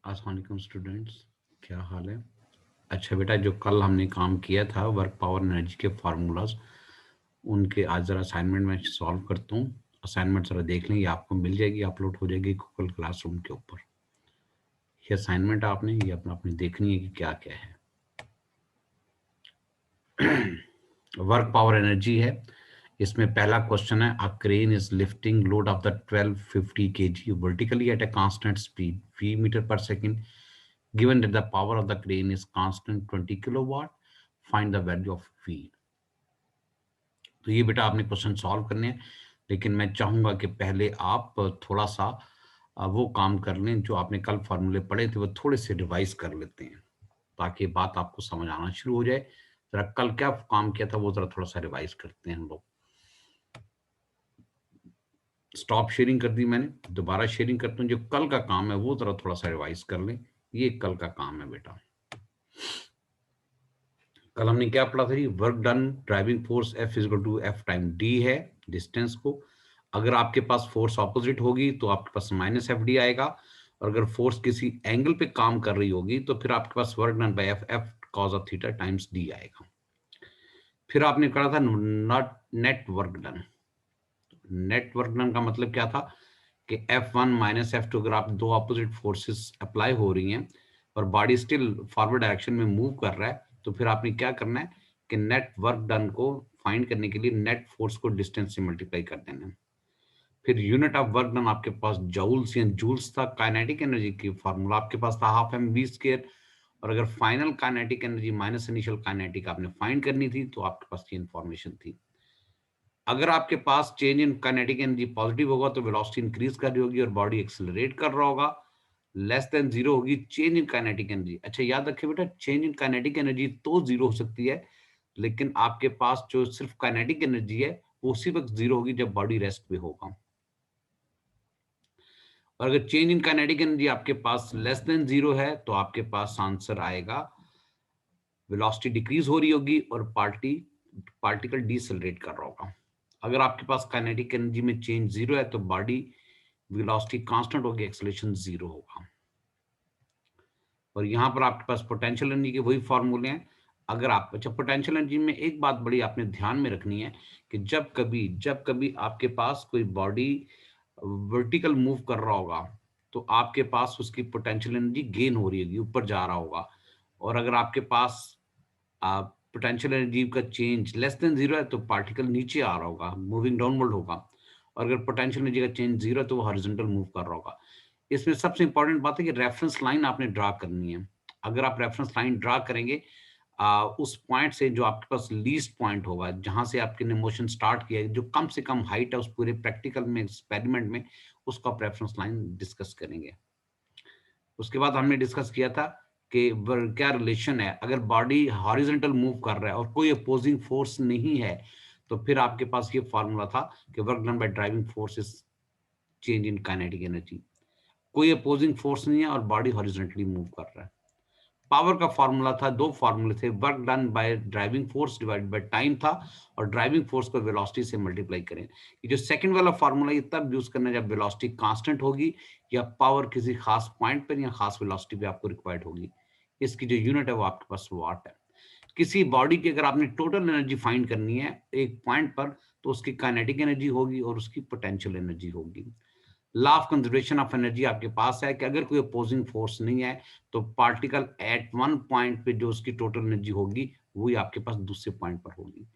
अस्सलाम वालेकुम स्टूडेंट्स, क्या हाल है। अच्छा बेटा, जो कल हमने काम किया था वर्क पावर एनर्जी के फार्मूलाज, उनके आज ज़रा असाइनमेंट में सॉल्व करता हूँ। असाइनमेंट ज़रा देख लें, ये आपको मिल जाएगी, अपलोड हो जाएगी गूगल क्लासरूम के ऊपर। ये असाइनमेंट आपने ये अपना अपनी देखनी है कि क्या क्या है। वर्क पावर एनर्जी है। इसमें पहला क्वेश्चन है, a crane is lifting load of the 1250 kg vertically at a constant speed v metre पर second given that the power of the crane is constant 20 kilowatt, find the value of v। तो ये बेटा आपने question solve करने हैं, लेकिन मैं चाहूंगा कि पहले आप थोड़ा सा वो काम कर लें जो आपने कल फार्मूले पढ़े थे, वो थोड़े से रिवाइज कर लेते हैं ताकि बात आपको समझ आना शुरू हो जाए। जरा कल क्या काम किया था वो जरा थोड़ा सा रिवाइज करते हैं हम लोग। स्टॉप शेयरिंग कर दी मैंने, दोबारा शेयरिंग करता हूँ। जो कल का काम है वो जरा थोड़ा सा रिवाइज कर लें। ये कल का काम है बेटा। कल हमने क्या पढ़ा था जी, work done driving force F equal to F times D है डिस्टेंस को। अगर आपके पास फोर्स ऑपोजिट होगी तो आपके पास माइनस एफ डी आएगा, और अगर फोर्स किसी एंगल पे काम कर रही होगी तो फिर आपके पास work done by F cos of theta times D आएगा। फिर आपने कहा था not net work done. Net work done का मतलब क्या था कि F1 माइनस F2, अगर आप दो अपोजिट फोर्सेस अप्लाई हो रही हैं और बॉडी स्टिल फॉरवर्ड डायरेक्शन में मूव कर रहा है, तो फिर आपने क्या करना है कि नेट वर्क डन को फाइंड करने के लिए नेट फोर्स को डिस्टेंस से मल्टीप्लाई कर देना है। फिर यूनिट ऑफ वर्क डन आपके पास जूल्स या जूल्स था। काइनेटिक एनर्जी की फार्मूला आपके पास था हाफ एम वी स्क्वायर, और अगर final kinetic energy minus initial kinetic आपने फाइंड करनी थी तो आपके पास ये इंफॉर्मेशन थी। अगर आपके पास change in kinetic energy positive होगा तो वेलोसिटी इंक्रीज कर रही होगी और बॉडी एक्सेलरेट कर रहा होगा। लेस देन जीरो होगी चेंज इन काइनेटिक एनर्जी। अच्छा याद रखिए बेटा, चेंज इन काइनेटिक एनर्जी तो जीरो हो सकती है, लेकिन आपके पास जो सिर्फ काइनेटिक एनर्जी है वो उसी वक्त जीरो होगी जब बॉडी रेस्ट पे होगा। और अगर चेंज इन काइनेटिक एनर्जी आपके पास लेस देन जीरो है तो आपके पास आंसर आएगा वेलोसिटी डिक्रीज हो रही होगी और पार्टिकल डिसेलरेट कर रहा होगा। अगर आपके पास काइनेटिक एनर्जी में चेंज जीरो है तो बॉडी वेलोसिटी कांस्टेंट होगी, एक्सेलरेशन जीरो होगा। और यहाँ पर आपके पास पोटेंशियल एनर्जी के वही फॉर्मूले हैं। अगर आप अच्छा, पोटेंशियल एनर्जी में एक बात बड़ी आपने ध्यान में रखनी है कि जब कभी आपके पास कोई बॉडी वर्टिकल मूव कर रहा होगा तो आपके पास उसकी पोटेंशियल एनर्जी गेन हो रही होगी, ऊपर जा रहा होगा। और अगर आपके पास पोटेंशियल एनर्जी का चेंज लेस देन जीरो है तो पार्टिकल नीचे आ रहा होगा, मूविंग डाउनवर्ड होगा। और अगर पोटेंशियल एनर्जी का चेंज जीरो है तो वो हॉरिजॉन्टल मूव कर रहा होगा। इसमें सबसे इंपॉर्टेंट बात है कि रेफरेंस लाइन आपने ड्रा करनी है। अगर आप रेफरेंस लाइन ड्रा करेंगे उस पॉइंट से जो आपके पास लीस्ट पॉइंट होगा, जहां से आपके ने मोशन स्टार्ट किया है, जो कम से कम हाइट है उस पूरे प्रैक्टिकल में एक्सपेरिमेंट में, उसको आप रेफरेंस लाइन डिस्कस करेंगे। उसके बाद हमने डिस्कस किया था कि क्या रिलेशन है अगर बॉडी हॉरिजॉन्टल मूव कर रहा है और कोई अपोजिंग फोर्स नहीं है, तो फिर आपके पास ये फॉर्मूला था कि work done by driving force is change in kinetic energy. कोई अपोजिंग फोर्स नहीं है और बॉडी हॉरिजॉन्टली मूव कर रहा है। पावर का फॉर्मूला था, दो फॉर्मूले थे, work done by driving force divided by time था, और ड्राइविंग फोर्स को वेलोसिटी से मल्टीप्लाई करें। ये जो सेकंड वाला फॉर्मूला, ये तब यूज करना है जब वेलोसिटी कांस्टेंट होगी या पावर किसी खास पॉइंट पर या खास वेलोसिटी पे आपको रिक्वायर्ड होगी। इसकी जो यूनिट है वो आपके पास वाट है। किसी बॉडी की अगर आपने टोटल एनर्जी फाइंड करनी है एक पॉइंट पर, तो उसकी काइनेटिक एनर्जी होगी और उसकी पोटेंशियल एनर्जी होगी। Law of conservation of energy आपके पास है कि अगर कोई अपोजिंग फोर्स नहीं है तो पार्टिकल एट वन पॉइंट पे जो उसकी टोटल एनर्जी होगी वही आपके पास दूसरे पॉइंट पर होगी।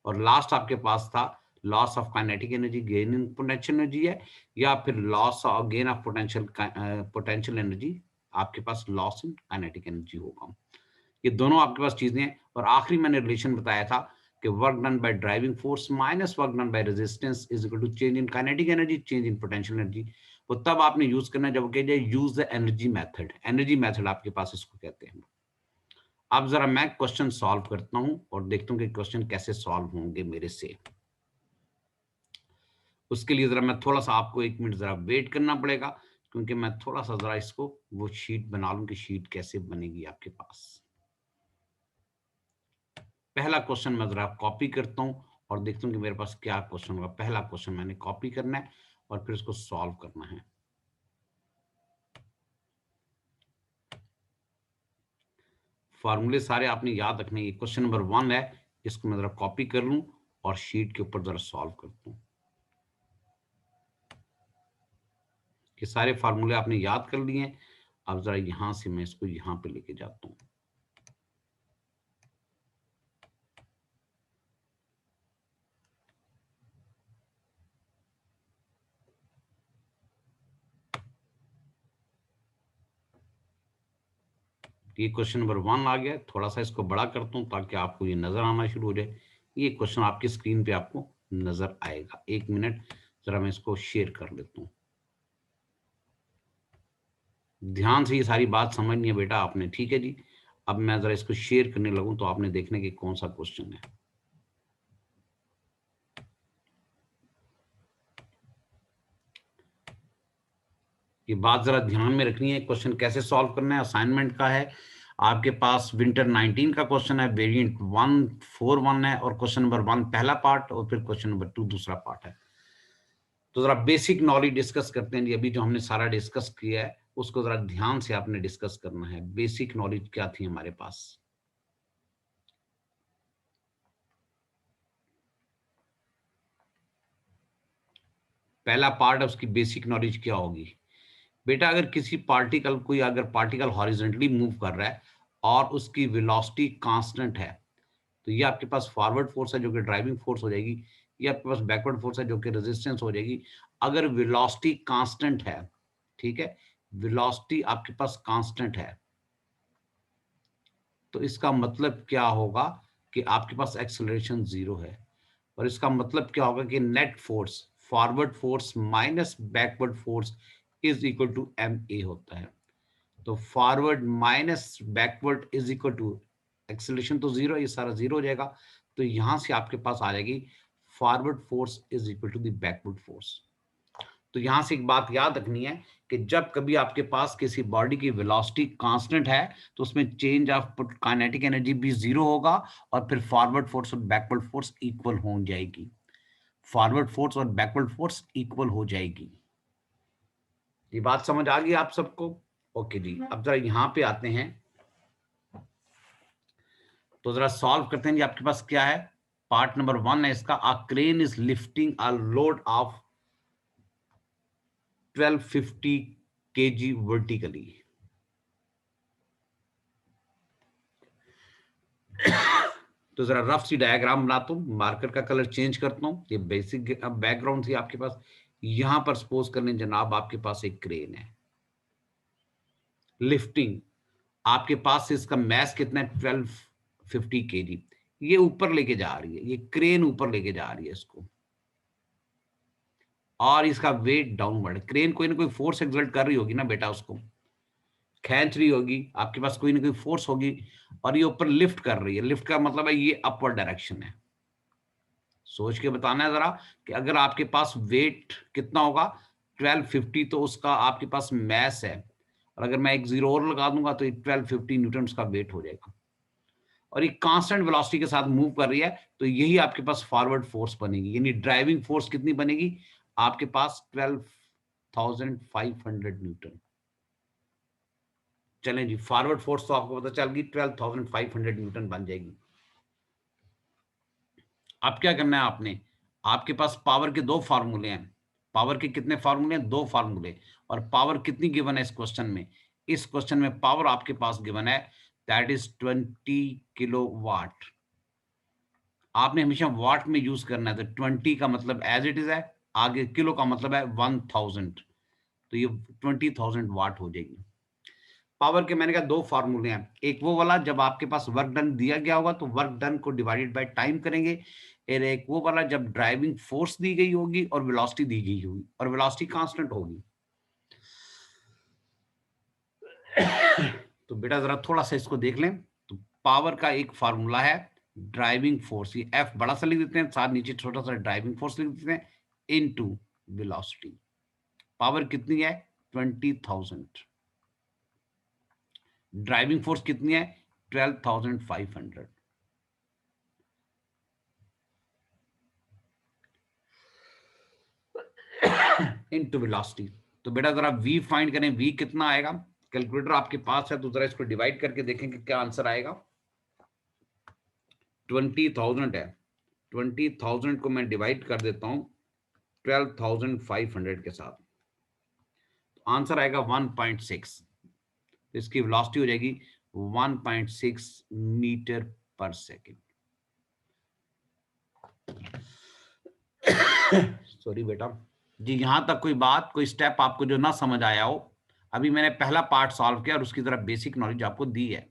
और लास्ट आपके पास था loss of kinetic energy gain in potential energy है, या फिर loss of gain of potential energy आपके पास लॉस इन काइनेटिक एनर्जी होगा। ये दोनों आपके पास चीजें हैं। और आखिरी मैंने रिलेशन बताया था कि work done by driving force minus work done by resistance is equal to change in kinetic energy change in potential energy. वो तब आपने यूज करना है जब कह जाए use the energy method. Energy method आपके पास इसको कहते हैं। अब जरा मैं क्वेश्चन सॉल्व करता हूं और देखता हूं कि क्वेश्चन कैसे सॉल्व होंगे मेरे से। उसके लिए जरा मैं थोड़ा सा आपको एक मिनट जरा वेट करना पड़ेगा, क्योंकि मैं थोड़ा सा जरा इसको वो शीट बना लूं कि शीट कैसे बनेगी आपके पास। पहला क्वेश्चन मैं जरा कॉपी करता हूं और देखता हूं कि मेरे पास क्या क्वेश्चन होगा। पहला क्वेश्चन मैंने कॉपी करना है और फिर उसको सॉल्व करना है। फार्मूले सारे आपने याद रखने। ये क्वेश्चन नंबर 1 है, इसको मैं जरा कॉपी कर लूं और शीट के ऊपर जरा सॉल्व करता हूं। ये सारे फार्मूले आपने याद कर लिए हैं। अब जरा यहां से मैं इसको यहां पे लेके जाता हूं। ये क्वेश्चन नंबर 1 आ गया। थोड़ा सा इसको बड़ा करता हूं ताकि आपको ये नजर आना शुरू हो जाए। ये क्वेश्चन आपकी स्क्रीन पे आपको नजर आएगा। 1 मिनट, जरा मैं इसको शेयर कर लेता हूँ। ध्यान से ये सारी बात समझनी है बेटा आपने, ठीक है जी। अब मैं जरा इसको शेयर करने लगूं तो आपने देखने की कौन सा क्वेश्चन है। ये बात जरा ध्यान में रखनी है। क्वेश्चन कैसे सॉल्व करना है, असाइनमेंट का है आपके पास। विंटर 19 का क्वेश्चन है, वेरिएंट 141 है, और क्वेश्चन नंबर 1 पहला पार्ट और फिर क्वेश्चन नंबर 2 दूसरा पार्ट है। तो जरा बेसिक नॉलेज डिस्कस करते हैं जी। अभी जो हमने सारा डिस्कस किया है उसको जरा ध्यान से आपने डिस्कस करना है। बेसिक नॉलेज क्या थी हमारे पास। पहला पार्ट है, उसकी बेसिक नॉलेज क्या होगी बेटा। अगर किसी पार्टिकल, कोई अगर पार्टिकल हॉरिजॉन्टली मूव कर रहा है और उसकी वेलोसिटी कांस्टेंट है, तो ये आपके पास फॉरवर्ड फोर्स है जो कि ड्राइविंग फोर्स हो जाएगी। ये आपके पास बैकवर्ड फोर्स है जो कि रेजिस्टेंस हो जाएगी। अगर वेलोसिटी कांस्टेंट है, ठीक है, वेलोसिटी आपके पास कांस्टेंट है, तो इसका मतलब क्या होगा कि आपके पास एक्सेलरेशन 0 है। और इसका मतलब क्या होगा कि net force, forward force minus backward force is equal to M A होता है। तो forward minus backward is equal to, acceleration तो 0, ये सारा 0 हो जाएगा। तो यहां से आपके पास आ जाएगी forward force is equal to the backward force. तो यहां से एक बात याद रखनी है कि जब कभी आपके पास किसी बॉडी की वेलोसिटी कांस्टेंट है तो उसमें चेंज ऑफ काइनेटिक एनर्जी भी 0 होगा, और फिर फॉरवर्ड फोर्स और बैकवर्ड फोर्स इक्वल हो जाएगी। फॉरवर्ड फोर्स और बैकवर्ड फोर्स इक्वल हो जाएगी। ये बात समझ आ गई आप सबको? ओके जी। अब जरा यहां पे आते हैं, तो जरा सॉल्व करते हैं जी। आपके पास क्या है, पार्ट नंबर 1 है इसका। अ crane is lifting a load of 1250 kg vertically. तो जरा रफ सी डायग्राम बनाता हूँ, मार्कर का कलर चेंज करता हूँ। ये बेसिक बैकग्राउंड थी आपके पास। यहां पर सपोज करने जनाब आपके पास एक क्रेन है, लिफ्टिंग। आपके पास से इसका मैस कितना है, 1250 kg। ये ऊपर लेके जा रही है, ये क्रेन ऊपर लेके जा रही है इसको, और इसका वेट डाउनवर्ड। क्रेन कोई ना कोई फोर्स एक्सर्ट कर रही होगी ना बेटा, उसको खींच रही होगी, आपके पास कोई ना कोई फोर्स होगी, और ये ऊपर लिफ्ट कर रही है। लिफ्ट का मतलब है ये अपवर्ड डायरेक्शन है। सोच के बताना है जरा कि अगर आपके पास वेट कितना होगा 1250, तो उसका आपके पास मैस है, और अगर मैं एक जीरो और लगा दूंगा तो 1250 न्यूटन उसका वेट हो जाएगा, और ये कांस्टेंट वेलोसिटी के साथ मूव कर रही है। तो यही आपके पास फॉरवर्ड फोर्स बनेगी, यानी ड्राइविंग फोर्स कितनी बनेगी आपके पास, 12,500 न्यूटन। चलें जी, फॉरवर्ड फोर्स तो आपको पता चल गई, 12,500 न्यूटन बन जाएगी। अब क्या करना है आपने, आपके पास पावर के दो फार्मूले हैं। पावर के कितने फार्मूले हैं, दो फार्मूले। और पावर कितनी गिवन है इस क्वेश्चन में, इस क्वेश्चन में पावर आपके पास गिवन है, दैट इज 20 किलोवाट। आपने हमेशा वाट में यूज करना है, तो 20 का मतलब एज इट इज है, आगे किलो का मतलब है 1000, तो ये 20,000 वाट हो जाएगी। पावर के मैंने कहा दो फार्मूले हैं, एक वो वाला जब आपके पास वर्क डन दिया गया होगा तो वर्क डन को डिवाइडेड बाय टाइम करेंगे, और एक वो वाला जब ड्राइविंग फोर्स दी गई होगी और वेलोसिटी दी गई होगी, और वेलोसिटी कांस्टेंट होगी। तो बेटा जरा थोड़ा सा इसको देख लें। तो पावर का एक फार्मूला है ड्राइविंग फोर्स, ये एफ बड़ा सा लिख देते हैं, साथ नीचे छोटा सा ड्राइविंग फोर्स लिख देते हैं, इनटू वेलोसिटी। पावर कितनी है 20,000, ड्राइविंग फोर्स कितनी है 12,500, इनटू वेलोसिटी। तो बेटा जरा v फाइंड करें, v कितना आएगा, कैलकुलेटर आपके पास है तो जरा इसको डिवाइड करके देखें कि क्या आंसर आएगा। 20,000 है, 20,000 को मैं डिवाइड कर देता हूं 12,500 के साथ, तो आंसर आएगा 1.6। तो इसकी वेलोसिटी हो जाएगी 1.6 मीटर पर सेकेंड। सॉरी बेटा जी, यहां तक कोई बात, कोई स्टेप आपको जो ना समझ आया हो, अभी मैंने पहला पार्ट सॉल्व किया और उसकी तरफ बेसिक नॉलेज आपको दी है।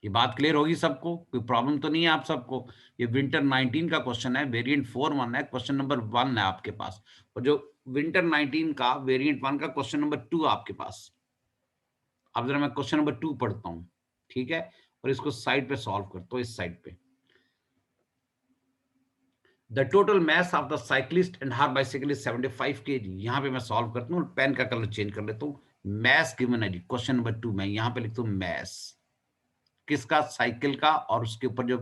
ये बात क्लियर होगी सबको, कोई प्रॉब्लम तो नहीं है आप सबको। ये विंटर 19 का क्वेश्चन है, वेरिएंट 4-1 है, क्वेश्चन नंबर 1 है आपके पास, और जो विंटर 19 का वेरिएंट 1 का क्वेश्चन नंबर 2 आपके पास। अब जरा मैं क्वेश्चन नंबर 2 पढ़ता हूं, ठीक है, और इसको साइड पे सॉल्व करता हूं, इस साइड पे। The total mass of the cyclist and her bicycle is 75 kg। यहाँ पे मैं सॉल्व करता हूँ, पेन का कलर चेंज कर लेता हूँ। मैस गिवन है जी, क्वेश्चन नंबर 2 में यहाँ पे लिखता हूँ मैस किसका, साइकिल का, और उसके ऊपर जो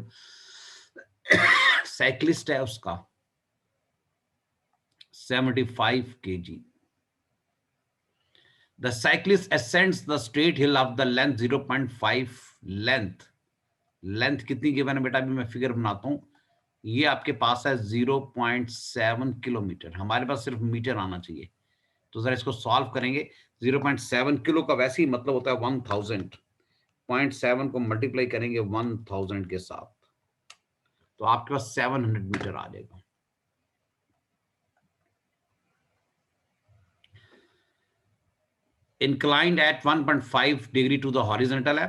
साइक्लिस्ट है उसका 75 kg। The cyclist ascends the straight hill of the length 0.5 length कितनी गिवन है बेटा, अभी मैं फिगर बनाता हूं। ये आपके पास है 0.7 किलोमीटर, हमारे पास सिर्फ मीटर आना चाहिए, तो जरा इसको सॉल्व करेंगे। 0.7 किलो का वैसे ही मतलब होता है 1000, 0.7 को मल्टीप्लाई करेंगे 1000 के साथ, तो आपके पास 700 मीटर आ जाएगा। Inclined at 1.5 degree to the horizontal है,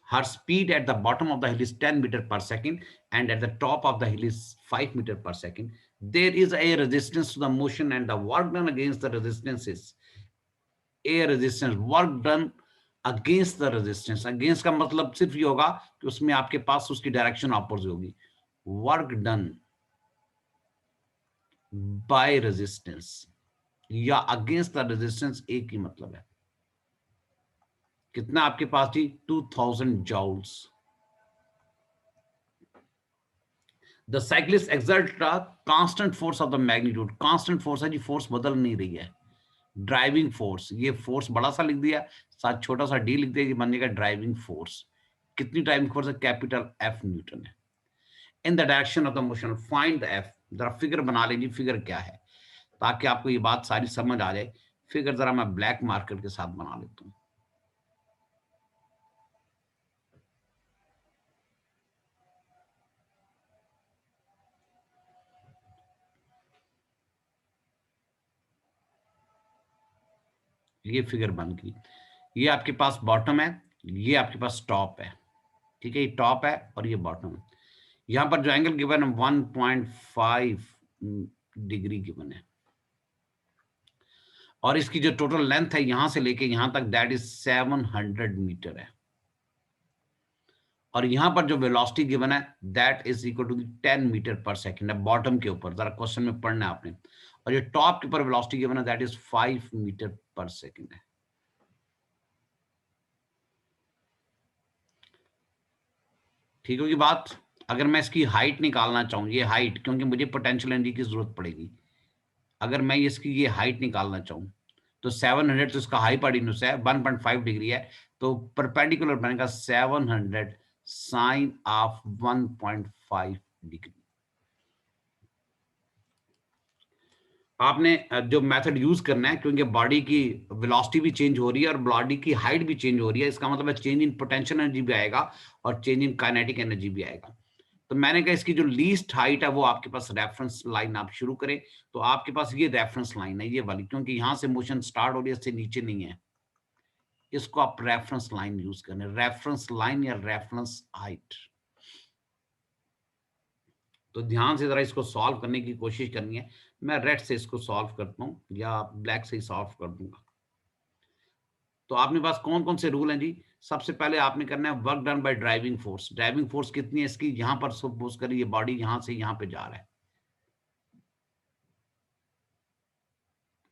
her speed at the bottom of the hill is 10 meter per second and at the top of the hill is 5 meter per second. There is a resistance to the motion and the work done against the resistance is a resistance, work done against the resistance। against का मतलब सिर्फ ये होगा कि उसमें आपके पास उसकी direction opposite होगी। वर्क डन बाय रेजिस्टेंस या अगेंस्ट द रेजिस्टेंस एक ही मतलब है। कितना आपके पास थी, 2000 joules. The cyclist exert constant force of the magnitude, constant force है जी, फोर्स बदल नहीं रही है। ड्राइविंग फोर्स, ये फोर्स बड़ा सा लिख दिया, साथ छोटा सा डी लिख दिया, ये बन जाएगा ड्राइविंग फोर्स। कितनी ड्राइविंग फोर्स है, कैपिटल एफ न्यूटन है। In the direction of the motion find the F. जरा फिगर बना लीजिए, फिगर क्या है, ताकि आपको ये बात सारी समझ आ जाए। फिगर जरा मैं ब्लैक मार्कर के साथ बना लेता हूं। ये फिगर बन गई। ये आपके पास बॉटम है, ये आपके पास टॉप है, ठीक है, ये टॉप है और ये बॉटम है। यहां पर जो एंगल गिवन है 1.5 डिग्री गिवन है, और इसकी जो टोटल लेंथ है यहां से लेके यहां तक दैट इज 700 मीटर है, और यहां पर जो वेलोसिटी गिवन है that is equal to 10 metre पर सेकेंड है, बॉटम के ऊपर, जरा क्वेश्चन में पढ़ना है आपने। और जो टॉप के ऊपर वेलोसिटी गिवन है दैट इज 5 मीटर पर सेकेंड है। ठीक होगी बात। अगर मैं इसकी हाइट निकालना चाहूँ, ये हाइट, क्योंकि मुझे पोटेंशियल एनर्जी की जरूरत पड़ेगी, अगर मैं इसकी ये हाइट निकालना चाहूँ तो 700 तो इसका हाइपोटेन्यूज है, 1.5 डिग्री है, तो परपेंडिकुलर बनेगा 700 साइन ऑफ 1.5 डिग्री। आपने जो मेथड यूज करना है, क्योंकि बॉडी की वेलोसिटी भी चेंज हो रही है और बॉडी की हाइट भी चेंज हो रही है, इसका मतलब है चेंज इन पोटेंशियल एनर्जी भी आएगा और चेंज इन काइनेटिक एनर्जी भी आएगा। तो मैंने कहा इसकी जो लीस्ट हाइट है वो आपके पास रेफरेंस लाइन आप शुरू करें, तो आपके पास ये रेफरेंस लाइन है, ये वाली, क्योंकि यहां से मोशन स्टार्ट हो रही है, इससे नीचे नहीं है, इसको आप रेफरेंस लाइन यूज करें, रेफरेंस लाइन या रेफरेंस हाइट। तो ध्यान से जरा इसको सॉल्व करने की कोशिश करनी है। मैं रेड से इसको सॉल्व करता हूं या ब्लैक से ही सॉल्व कर दूंगा। तो आपके पास कौन कौन से रूल हैं जी। सबसे पहले आपने करना है work done by driving force. Driving force कितनी है इसकी, यहां पर सपोज करिए ये बॉडी यहां से यहां पे जा रहा है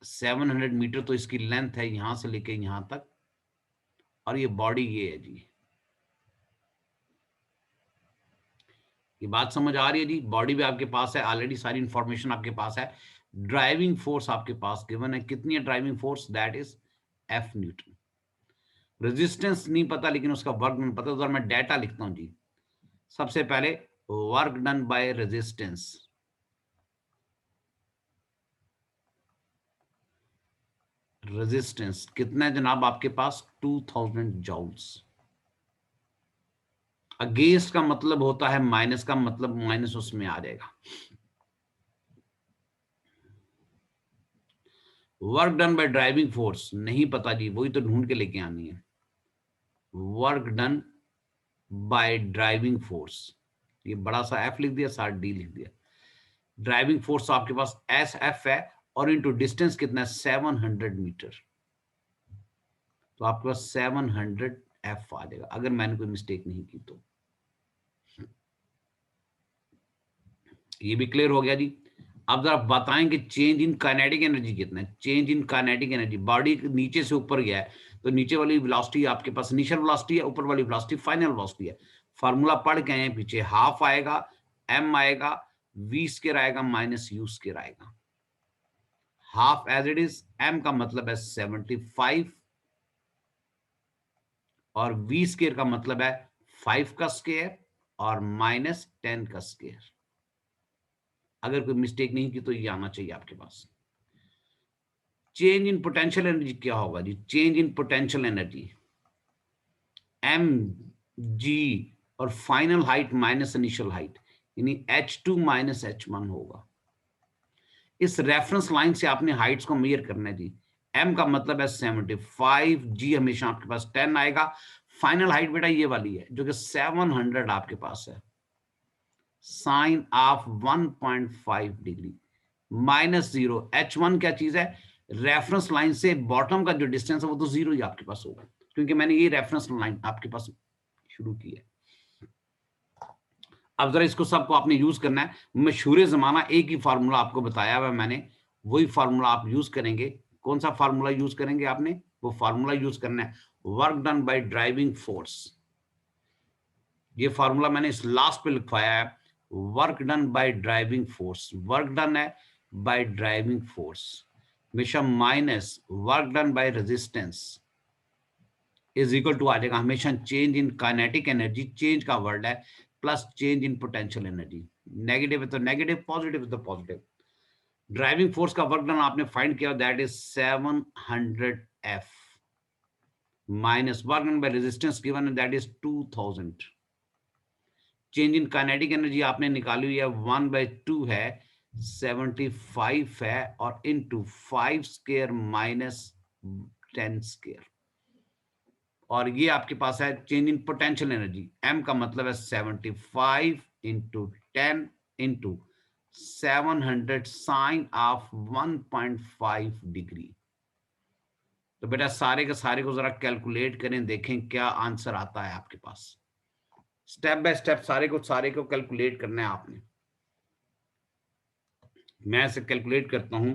700 मीटर, तो इसकी लेंथ है यहां से लेके यहां तक, और ये बॉडी ये है जी। ये बात समझ आ रही है जी। बॉडी भी आपके पास है, ऑलरेडी सारी इंफॉर्मेशन आपके पास है। ड्राइविंग फोर्स आपके पास गिवन है, कितनी है driving force, that is F Newton. Resistance नहीं पता लेकिन उसका वर्क डन पता, तो मैं डाटा लिखता हूं जी। सबसे पहले work done by resistance, resistance कितना है जनाब आपके पास 2000 जॉल्स। अगेंस्ट का मतलब होता है माइनस, का मतलब माइनस उसमें आ जाएगा। Work done by driving force नहीं पता जी, वही तो ढूंढ के लेके आनी है। Work done by driving force, ये बड़ा सा एफ लिख दिया, साथ डी लिख दिया। ड्राइविंग फोर्स आपके पास एस एफ है और इनटू डिस्टेंस कितना है 700 मीटर, तो आपके पास 700 एफ आ जाएगा अगर मैंने कोई मिस्टेक नहीं की तो। ये भी क्लियर हो गया जी। अब जरा बताएं कि चेंज इन काइनेटिक एनर्जी कितना है। Change in kinetic energy, body नीचे से ऊपर गया है तो नीचे वाली वेलोसिटी आपके पास इनिशियल वेलोसिटी है, ऊपर वाली वेलोसिटी फाइनल वेलोसिटी है। फार्मूला पढ़ के आए पीछे, हाफ आएगा, एम आएगा, वी स्क्वायर आएगा, माइनस यू स्क्वायर आएगा। Half as it is, M का मतलब है 75 और वी स्क्वायर का मतलब है 5 का स्क्वायर और माइनस 10 का स्क्वायर। अगर कोई मिस्टेक नहीं की तो ये आना चाहिए आपके पास। चेंज इन पोटेंशियल एनर्जी क्या होगा जी? Change in potential energy M G और final height minus initial height, यानी h2 माइनस h1 होगा। इस रेफरेंस लाइन से आपने हाइट्स को मेजर करना है जी। m का मतलब है 75, g हमेशा आपके पास 10 आएगा। फाइनल हाइट बेटा ये वाली है जो कि 700 आपके पास है, sign of 1.5 degree minus 0। h1 क्या चीज है? रेफरेंस लाइन से बॉटम का जो डिस्टेंस है वो तो 0 ही आपके पास होगा, क्योंकि मैंने ये रेफरेंस लाइन आपके पास शुरू की है। अब जरा इसको सबको आपने यूज करना है। मशहूर जमाना एक ही फार्मूला आपको बताया हुआ मैंने, वही फार्मूला आप यूज करेंगे। कौन सा फार्मूला यूज करेंगे आपने? वो फार्मूला यूज करना है work done by driving force. ये फार्मूला मैंने इस लास्ट पे लिखवाया है, work done by driving force. Work done है बाय ड्राइविंग फोर्स हमेशा minus work done by resistance is equal to आ जाएगा हमेशा change in kinetic energy, change का वर्ड है, plus change in potential energy. Negative है तो नेगेटिव, पॉजिटिव है तो पॉजिटिव। ड्राइविंग फोर्स का वर्क डन आपने फाइंड किया, that is 700 F minus work done by resistance given है, दैट इज 2000। चेंज इन काइनेटिक एनर्जी आपने निकाली हुई है 1/2 है, 75 है और इनटू 5 स्क्वायर माइनस 10 स्क्वायर। और ये आपके पास है change in potential energy, M का मतलब है 75 into 10 into 700 sine of 1.5 degree. तो बेटा सारे के सारे को जरा कैलकुलेट करें, देखें क्या आंसर आता है आपके पास। स्टेप बाय स्टेप सारे को कैलकुलेट करना है आपने। मैं इसे कैलकुलेट करता हूं।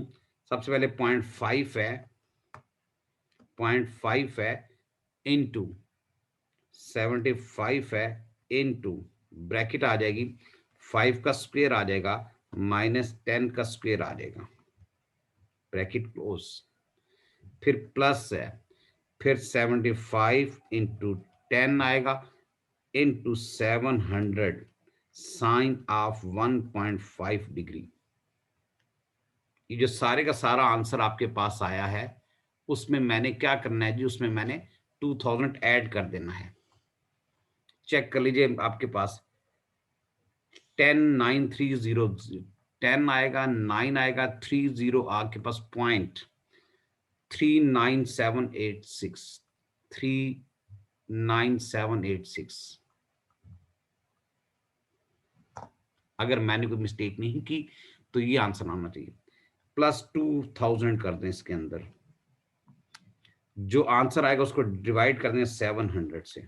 सबसे पहले 0.5 है, 0.5 है इंटू 75 है इंटू ब्रैकेट आ जाएगी 5 का स्क्वायर आ जाएगा माइनस 10 का स्क्वायर आ जाएगा, ब्रैकेट क्लोज। फिर प्लस है, फिर 75 इंटू 10 आएगा इंटू 700 साइन ऑफ 1.5 डिग्री। ये जो सारे का सारा आंसर आपके पास आया है उसमें मैंने क्या करना है जी? उसमें मैंने 2000 ऐड कर देना है। चेक कर लीजिए आपके पास 10,930 10 आएगा, 9 आएगा, 30 आपके पास 0.39786 39786। अगर मैंने कोई मिस्टेक नहीं की तो ये आंसर आना चाहिए। प्लस 2000 कर दें इसके अंदर, जो आंसर आएगा उसको डिवाइड कर दें 700 से,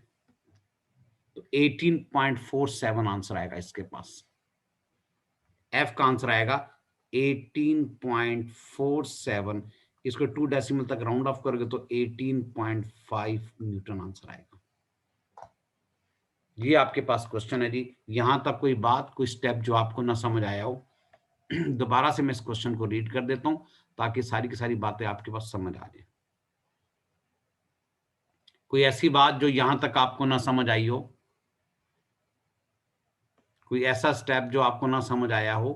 तो 18.47 आंसर आएगा इसके पास। एफ का आंसर आएगा 18.47, इसको 2 डेसिमल तक राउंड ऑफ करोगे तो 18.5 न्यूटन आंसर आएगा। ये आपके पास क्वेश्चन है जी। यहां तक कोई बात, कोई स्टेप जो आपको ना समझ आया हो, दोबारा से मैं इस क्वेश्चन को रीड कर देता हूं ताकि सारी की सारी बातें आपके पास समझ आ जाए। कोई ऐसी बात जो यहां तक आपको ना समझ आई हो, कोई ऐसा स्टेप जो आपको ना समझ आया हो,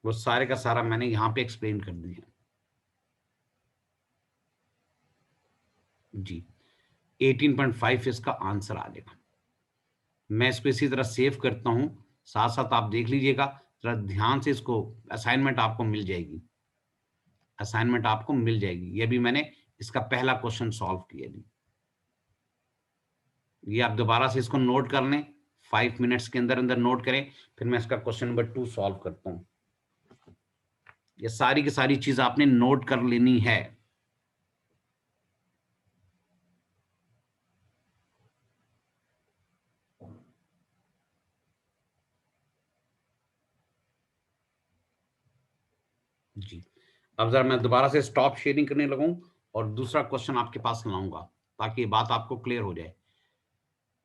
वो सारे का सारा मैंने यहां पे एक्सप्लेन कर दिया जी। 18.5 इसका आंसर आ जाएगा। मैं इसको इसी तरह सेव करता हूं, साथ साथ आप देख लीजिएगा, जरा ध्यान से इसको, असाइनमेंट आपको मिल जाएगी, असाइनमेंट आपको मिल जाएगी। ये भी मैंने इसका पहला क्वेश्चन सॉल्व किया जी। ये आप दोबारा से इसको नोट कर लें, 5 मिनट्स के अंदर अंदर नोट करें, फिर मैं इसका क्वेश्चन नंबर 2 सॉल्व करता हूं। ये सारी की सारी चीज आपने नोट कर लेनी है। जी, अब जरा मैं दोबारा से स्टॉप शेयरिंग करने लगूं और दूसरा क्वेश्चन आपके पास लाऊंगा, ताकि ये बात आपको क्लियर हो जाए।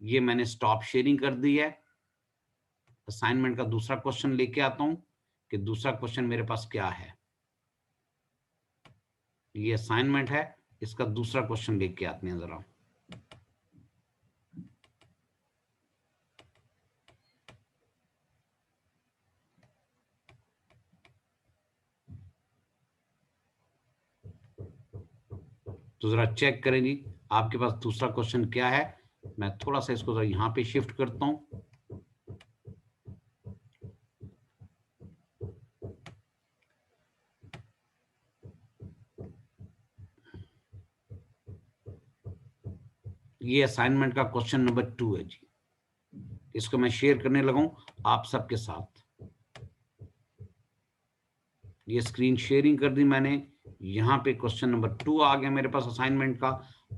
ये मैंने स्टॉप शेयरिंग कर दी है। असाइनमेंट का दूसरा क्वेश्चन लेके आता हूं कि दूसरा क्वेश्चन मेरे पास क्या है। ये असाइनमेंट है, इसका दूसरा क्वेश्चन लेके आते हैं जरा। तो जरा चेक करें जी, आपके पास दूसरा क्वेश्चन क्या है। मैं थोड़ा सा इसको जरा यहां पे शिफ्ट करता हूं। ये असाइनमेंट का क्वेश्चन नंबर 2 है जी। इसको मैं शेयर करने लगा हूं आप सबके साथ। ये स्क्रीन शेयरिंग कर दी मैंने, यहां पे क्वेश्चन नंबर 2 आ गया मेरे पास असाइनमेंट का,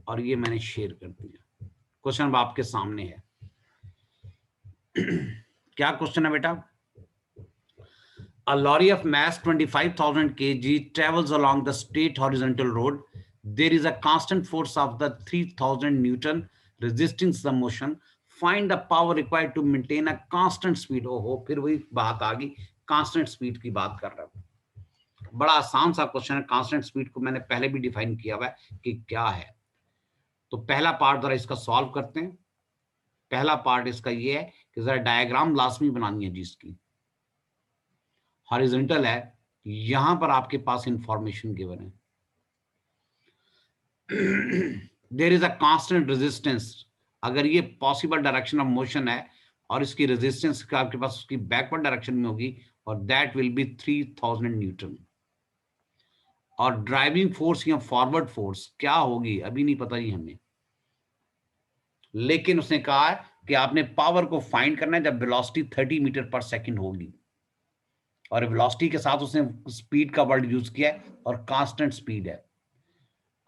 और ये मैंने शेयर कर दिया। क्वेश्चन अब आपके सामने है। क्या क्वेश्चन है बेटा? A lorry of mass 25,000 kg travels along the straight horizontal road. There is a constant force of the 3,000 Newton resisting the motion. Find the power required to maintain a constant speed. ओहो, फिर वही बात आ गई, constant speed की बात कर रहा हूं। बड़ा आसान सा क्वेश्चन है। कांस्टेंट स्पीड को मैंने पहले भी डिफाइन किया हुआ है कि क्या है। तो पहला पार्ट जरा इसका सॉल्व करते हैं। पहला पार्ट इसका ये है कि जरा डायग्राम लाजमी बनानी है जिसकी हॉरिजॉन्टल है, यहां पर आपके पास इंफॉर्मेशन गिवन है। There is a constant resistance. अगर ये पॉसिबल डायरेक्शन ऑफ मोशन है और इसकी रेजिस्टेंस का आपके पास उसकी बैकवर्ड डायरेक्शन में होगी, और दैट विल बी 3000 न्यूटन। और ड्राइविंग फोर्स या फॉरवर्ड फोर्स क्या होगी अभी नहीं पता ही हमें, लेकिन उसने कहा है कि आपने पावर को फाइंड करना है जब वेलोसिटी 30 मीटर पर सेकंड होगी। और वेलोसिटी के साथ उसने स्पीड का वर्ड यूज किया है, और कांस्टेंट स्पीड है।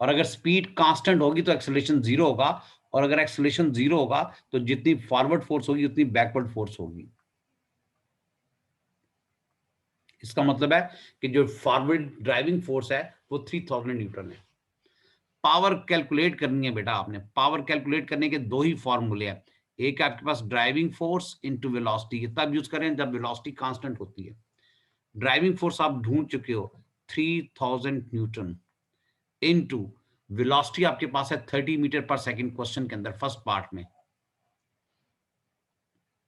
और अगर स्पीड कांस्टेंट होगी तो एक्सेलरेशन जीरो होगा, और अगर एक्सेलरेशन जीरो होगा तो जितनी फॉरवर्ड फोर्स होगी उतनी बैकवर्ड फोर्स होगी। इसका मतलब है कि जो फॉरवर्ड ड्राइविंग फोर्स है वो 3000 न्यूटन है। पावर कैलकुलेट करनी है बेटा आपने। पावर कैलकुलेट करने के दो ही फॉर्मूले हैं। एक आपके पास ड्राइविंग फोर्स इनटू वेलोसिटी, तब यूज करें जब वेलोसिटी कांस्टेंट होती है। ड्राइविंग फोर्स आप ढूंढ चुके हो 3000 न्यूटन इनटू वेलोसिटी आपके पास है 30 मीटर पर सेकंड क्वेश्चन के अंदर फर्स्ट पार्ट में।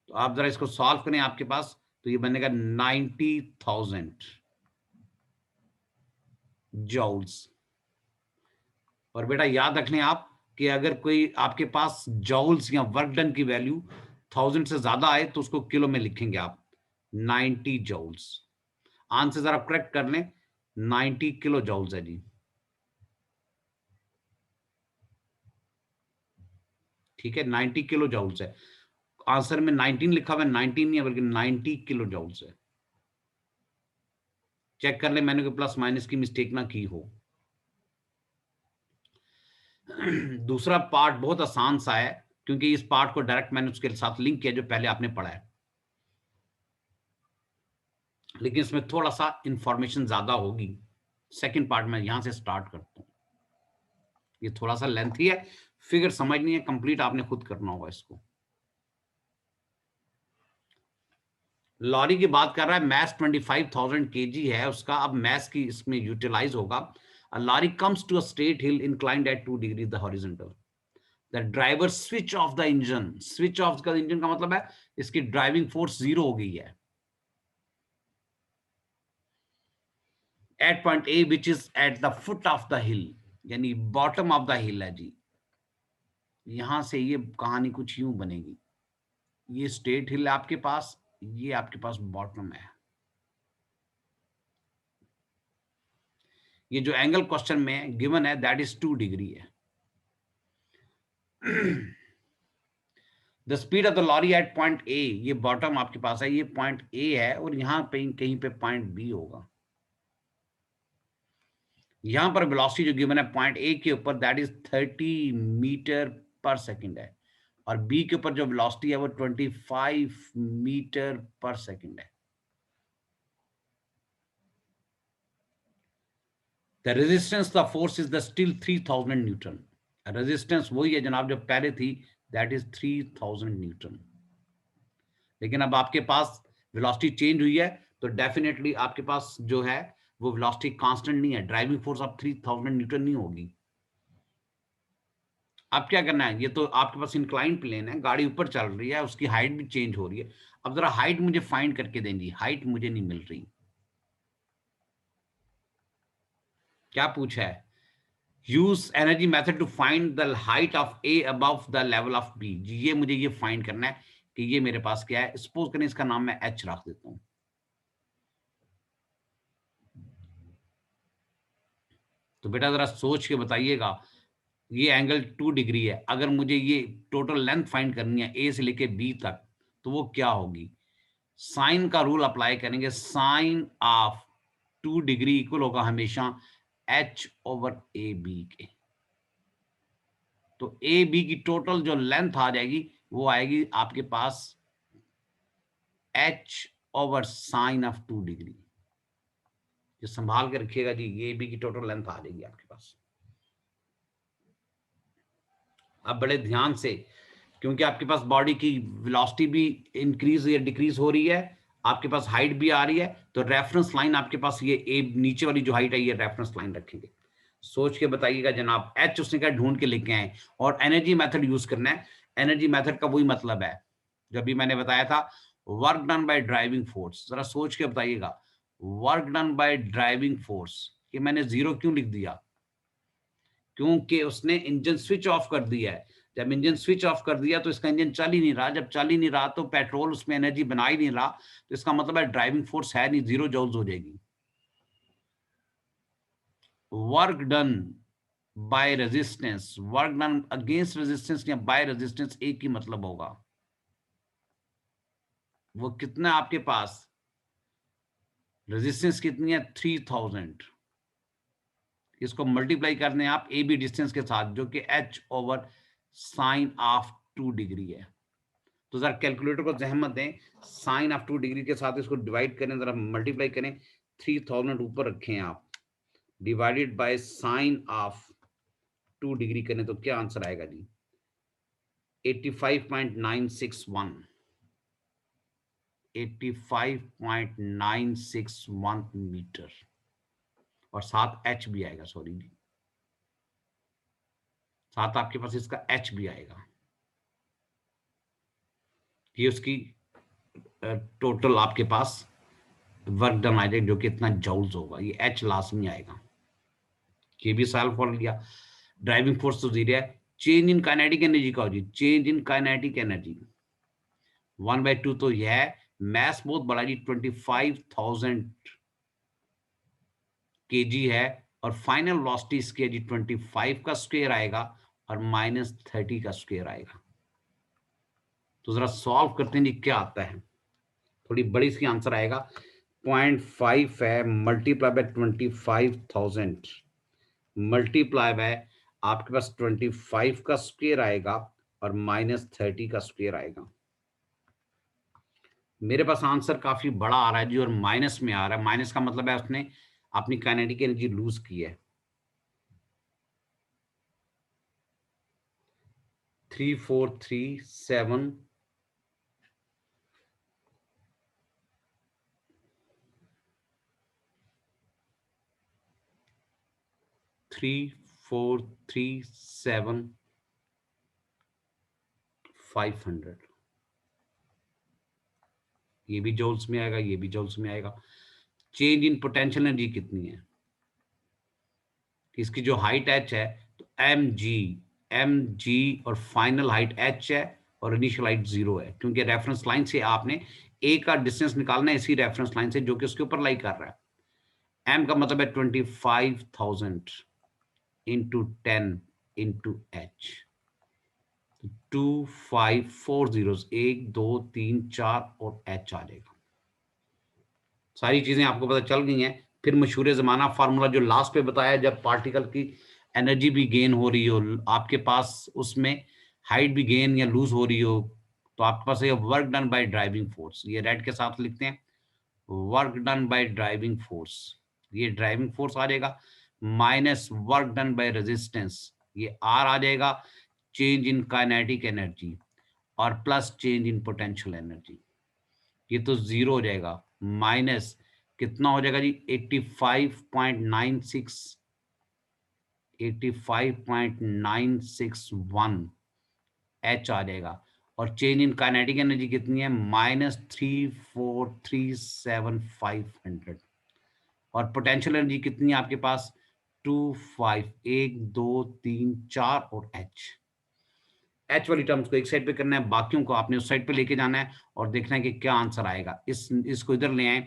तो आप जरा इसको सॉल्व करें आपके पास, तो ये बनेगा 90,000 जॉल्स। और बेटा याद रखने आप कि अगर कोई आपके पास जॉल्स या वर्क डन की वैल्यू 1000 से ज्यादा आए तो उसको किलो में लिखेंगे आप, 90 जॉल्स। आंसर जरा करेक्ट कर लें, 90 किलो जॉल्स है जी। ठीक है, 90 किलो जॉल्स है। आंसर में 19 लिखा हुआ है, 19 नहीं है बल्कि 90 किलो जॉल्स है। चेक कर ले, मैंने कोई प्लस माइनस की मिस्टेक ना की हो। दूसरा पार्ट बहुत आसान सा है, क्योंकि इस पार्ट को डायरेक्ट मैंने उसके साथ लिंक किया जो पहले आपने पढ़ा है, लेकिन इसमें थोड़ा सा इंफॉर्मेशन ज्यादा होगी। सेकंड पार्ट में यहां से स्टार्ट करता हूं। ये थोड़ा सा लेंथी है, फिगर समझनी है, कंप्लीट आपने खुद करना होगा इसको। लॉरी की बात कर रहा है, मैस 25,000 kg है उसका। अब मैस की इसमें यूटिलाइज होगा। A lorry comes to a straight hill inclined at 2 degrees the horizontal. The driver switch off the engine. Switch off का इंजन का मतलब है इसकी ड्राइविंग फोर्स जीरो हो गई है. At point A which is at the foot of the hill, यानी bottom of the हिल है जी. यहां से ये कहानी कुछ यूं बनेगी. ये स्ट्रेट हिल है आपके पास, ये आपके पास बॉटम है. ये जो एंगल क्वेश्चन में गिवन है दैट इज 2 डिग्री है. The speed of the lorry at point A, ये बॉटम आपके पास है, ये पॉइंट ए है और यहां पे कहीं पे पॉइंट बी होगा. यहां पर वेलोसिटी जो गिवन है पॉइंट ए के ऊपर दैट इज 30 मीटर पर सेकंड है और बी के ऊपर जो वेलोसिटी है वो 25 मीटर पर सेकंड है. The resistance the force is the still 3000 Newton. Resistance वही है जनाब जो पहले थी, दैट इज 3000 न्यूटन. लेकिन अब आपके पास वेलोसिटी चेंज हुई है तो डेफिनेटली आपके पास जो है वो वेलोसिटी कांस्टेंट नहीं है. ड्राइविंग फोर्स अब 3000 न्यूटन नहीं होगी. अब क्या करना है, ये तो आपके पास इंक्लाइन प्लेन है, गाड़ी ऊपर चल रही है, उसकी हाइट भी चेंज हो रही है. अब जरा हाइट मुझे फाइंड करके देंगी, हाइट मुझे नहीं मिल रही. क्या पूछा है, use energy method to find the height of A above the level of B. ये मुझे ये फाइंड करना है कि ये मेरे पास क्या है. सपोज करें इसका नाम मैं एच रख देता हूं. तो बेटा जरा सोच के बताइएगा, ये एंगल 2 डिग्री है, अगर मुझे ये टोटल लेंथ फाइंड करनी है ए से लेके बी तक तो वो क्या होगी. साइन का रूल अप्लाई करेंगे, साइन ऑफ 2 डिग्री इक्वल होगा हमेशा एच ओवर ए बी के. तो ए बी की टोटल जो लेंथ आ जाएगी वो आएगी आपके पास H over sine of 2 degree. ये संभाल के रखिएगा जी, ए बी की टोटल लेंथ आ जाएगी आपके पास. अब बड़े ध्यान से, क्योंकि आपके पास बॉडी की वेलोसिटी भी इंक्रीज या डिक्रीज हो रही है, आपके पास हाइट भी आ रही है, तो रेफरेंस लाइन आपके पास ये ए नीचे वाली जो हाइट है ये रेफरेंस लाइन रखेंगे. सोच के बताइएगा जनाब. एच उसने क्या ढूंढ के लेके आए और एनर्जी मेथड यूज करना है. एनर्जी मेथड का वही मतलब है जो भी मैंने बताया था, work done by driving force. जरा सोच के बताइएगा, work done by driving force, कि मैंने जीरो क्यों लिख दिया, क्योंकि उसने इंजन स्विच ऑफ कर दिया है. जब इंजन स्विच ऑफ कर दिया तो इसका इंजन चल ही नहीं रहा. जब चल ही नहीं रहा तो पेट्रोल उसमें एनर्जी बना ही नहीं रहा, तो इसका मतलब है ड्राइविंग फोर्स है नहीं, जीरो जॉल्स हो जाएगी. Work done by resistance, work done against resistance या बाय रेजिस्टेंस एक ही मतलब होगा. वो कितना आपके पास रेजिस्टेंस कितनी है, 3000. इसको मल्टीप्लाई करने आप ए बी डिस्टेंस के साथ जो कि H over sine of 2 degree है. तो जरा कैलकुलेटर को जहमत दें, साइन ऑफ 2 डिग्री के साथ इसको डिवाइड करें, जरा मल्टीप्लाई करें. 3000 ऊपर रखें आप, divided by sine of 2 degree करें तो क्या आंसर आएगा जी, 85.961. 85.961 मीटर और साथ एच भी आएगा, सॉरी जी, साथ आपके पास इसका एच भी आएगा. ये उसकी टोटल आपके पास वर्क डन आ जाएगा जो कि इतना जॉल्स होगा. ये एच लाजमी आएगा. ये भी सॉल्व कर लिया. ड्राइविंग फोर्स तो जीरो है. चेंज इन काइनेटिक एनर्जी का हो जी, चेंज इन काइनेटिक एनर्जी 1/2 तो यह है. मैस बहुत बड़ा जी, 25,000 kg है और फाइनल वेलोसिटी इसकी है जी 25 का स्क्वायर आएगा और -30 का स्क्वायर आएगा. तो जरा सॉल्व करते हैं जी, क्या आता है. थोड़ी बड़ी इसकी आंसर आएगा. 0.5 है मल्टीप्लाई बाय 25,000 मल्टीप्लाई बाय आपके पास 25 का स्क्वायर आएगा और -30 का स्क्वायर आएगा. मेरे पास आंसर काफी बड़ा आ रहा है जी और माइनस में आ रहा है. माइनस का मतलब है उसने अपनी काइनेटिक एनर्जी लूज की है. 3437 . 3437500, ये भी जूल्स में आएगा, ये भी जूल्स में आएगा। चेंज इन पोटेंशियल एनर्जी कितनी है, इसकी जो हाइट h है तो mg और फाइनल हाइट h है और इनिशियल हाइट 0 है, क्योंकि रेफरेंस लाइन से आपने a का डिस्टेंस निकालना है इसी रेफरेंस लाइन से जो कि उसके ऊपर लाई कर रहा है। m का मतलब है 25,000 इंटू 10 इंटू h, 2540, 1 2 3 4 और h आ जाएगा। सारी चीजें आपको पता चल गई हैं। फिर मशहूर जमाना फार्मूला जो लास्ट पे बताया, जब पार्टिकल की एनर्जी भी गेन हो रही हो, आपके पास उसमें हाइट भी गेन या लूज हो रही हो, तो आपके पास ये work done by driving force, ये रेड के साथ लिखते हैं, work done by driving force, ये ड्राइविंग फोर्स आ जाएगा, minus work done by resistance, ये आर आ जाएगा, चेंज इन काइनेटिक एनर्जी, और plus change in potential energy, ये तो 0 हो जाएगा, माइनस कितना हो जाएगा जी 85.961 h आ जाएगा, और चेंज इन काइनेटिक एनर्जी कितनी है, -3437500, और पोटेंशियल एनर्जी कितनी है आपके पास 25, 1 2 3 4 और एच वाली टर्म्स को एक साइड पे करना है, बाकियों को आपने उस साइड पे लेके जाना है और देखना है कि क्या आंसर आएगा। इसको इधर ले आए,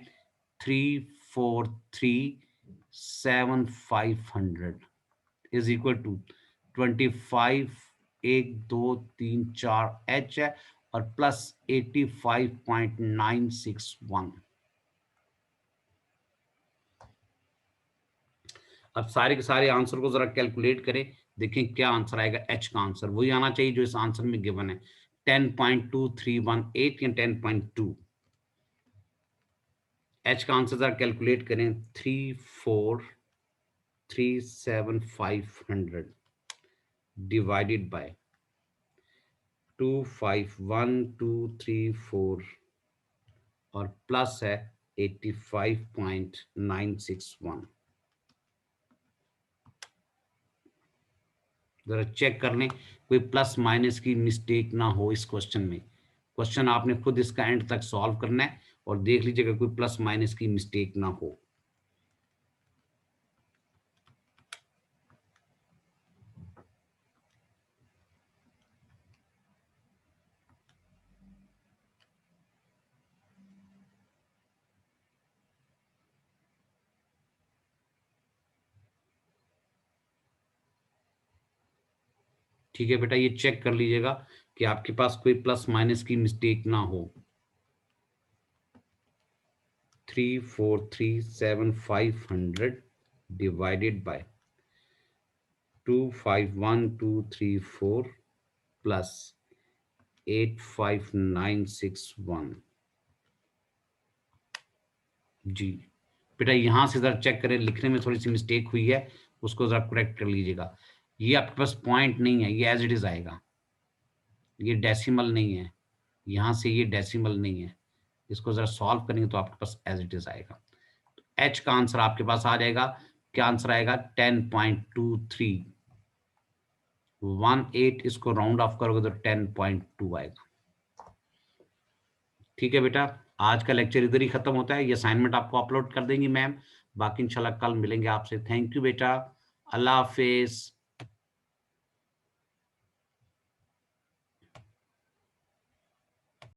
3437500 इज इक्वल टू 25, 1 2 3 4 h है और प्लस 85.961। अब सारे के सारे आंसर को जरा कैलकुलेट करें, देखें क्या आंसर आएगा। एच का आंसर वही आना चाहिए जो इस आंसर में गिवन है, 10.2318 या 10.2। एच का आंसर जरा कैलकुलेट करें, 3437500 डिवाइडेड बाय 251234 और प्लस है 85.961। जरा चेक कर लें कोई प्लस माइनस की मिस्टेक ना हो इस क्वेश्चन में। क्वेश्चन आपने खुद इसका एंड तक सॉल्व करना है और देख लीजिएगा कोई प्लस माइनस की मिस्टेक ना हो। ठीक है बेटा, ये चेक कर लीजिएगा कि आपके पास कोई प्लस माइनस की मिस्टेक ना हो। 3437500 डिवाइडेड बाय 251234 प्लस 85961। जी बेटा, यहां से जरा चेक करें, लिखने में थोड़ी सी मिस्टेक हुई है, उसको जरा करेक्ट कर लीजिएगा। ये आपके पास पॉइंट नहीं है, ये एज इट इज आएगा, ये डेसिमल नहीं है, यहां से ये डेसिमल नहीं है। इसको जरा सॉल्व करेंगे तो आपके पास एज इट इज आएगा। तो एच का आंसर आपके पास आ जाएगा, क्या आंसर आएगा 10.2318, इसको राउंड ऑफ करोगे तो 10.2 आएगा। ठीक है बेटा, आज का लेक्चर इधर ही खत्म होता है, ये असाइनमेंट आपको अपलोड कर देंगी मैम, बाकी इंशाल्लाह कल मिलेंगे आपसे। थैंक यू बेटा, अल्लाह हाफिज।